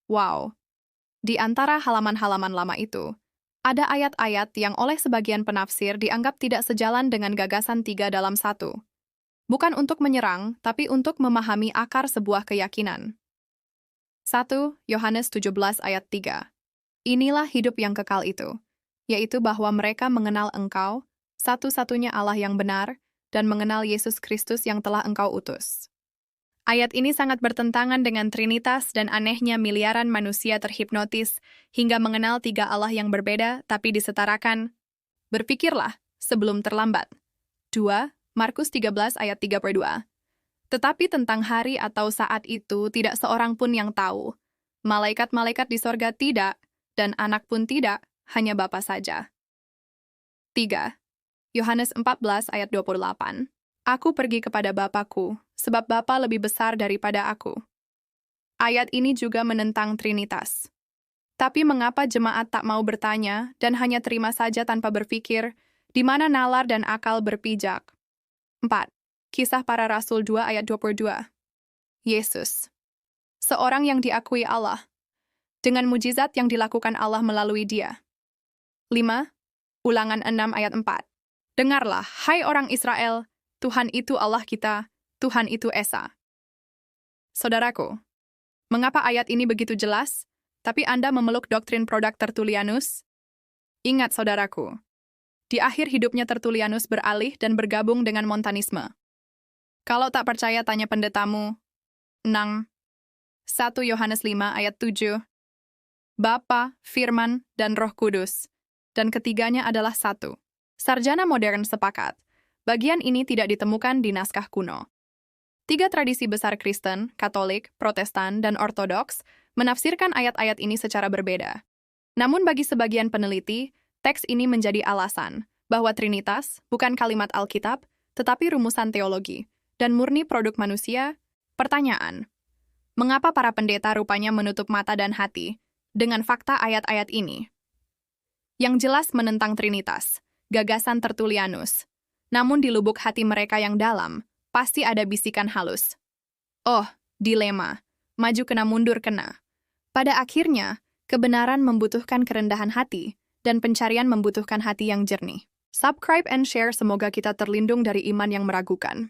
Wow, di antara halaman-halaman lama itu, ada ayat-ayat yang oleh sebagian penafsir dianggap tidak sejalan dengan gagasan 3 dalam 1. Bukan untuk menyerang, tapi untuk memahami akar sebuah keyakinan. 1 Yohanes 17 ayat 3. Inilah hidup yang kekal itu, yaitu bahwa mereka mengenal Engkau, satu-satunya Allah yang benar, dan mengenal Yesus Kristus yang telah Engkau utus. Ayat ini sangat bertentangan dengan Trinitas dan anehnya miliaran manusia terhipnotis hingga mengenal 3 Allah yang berbeda tapi disetarakan. Berpikirlah sebelum terlambat. 2 Markus 13 ayat 32. Tetapi tentang hari atau saat itu tidak seorang pun yang tahu. Malaikat-malaikat di sorga tidak, dan anak pun tidak, hanya Bapa saja. 3 Yohanes 14 ayat 28. Aku pergi kepada Bapa-Ku, sebab Bapa lebih besar daripada aku. Ayat ini juga menentang Trinitas. Tapi mengapa jemaat tak mau bertanya dan hanya terima saja tanpa berpikir, di mana nalar dan akal berpijak? 4. Kisah Para Rasul 2 ayat 22. Yesus, seorang yang diakui Allah, dengan mujizat yang dilakukan Allah melalui dia. 5. Ulangan 6 ayat 4. Dengarlah, hai orang Israel, Tuhan itu Allah kita, Tuhan itu Esa. Saudaraku, mengapa ayat ini begitu jelas, tapi Anda memeluk doktrin produk Tertullianus? Ingat saudaraku, di akhir hidupnya Tertullianus beralih dan bergabung dengan Montanisme. Kalau tak percaya tanya pendetamu. 6. 1 Yohanes 5 ayat 7. Bapa, Firman, dan Roh Kudus. Dan ketiganya adalah satu. Sarjana modern sepakat. Bagian ini tidak ditemukan di naskah kuno. 3 tradisi besar Kristen, Katolik, Protestan, dan Ortodoks menafsirkan ayat-ayat ini secara berbeda. Namun bagi sebagian peneliti, teks ini menjadi alasan bahwa Trinitas bukan kalimat Alkitab, tetapi rumusan teologi, dan murni produk manusia. Pertanyaan, mengapa para pendeta rupanya menutup mata dan hati dengan fakta ayat-ayat ini? Yang jelas menentang Trinitas, gagasan Tertullianus. Namun di lubuk hati mereka yang dalam, pasti ada bisikan halus. Oh, dilema. Maju kena mundur kena. Pada akhirnya, kebenaran membutuhkan kerendahan hati, dan pencarian membutuhkan hati yang jernih. Subscribe and share, semoga kita terlindung dari iman yang meragukan.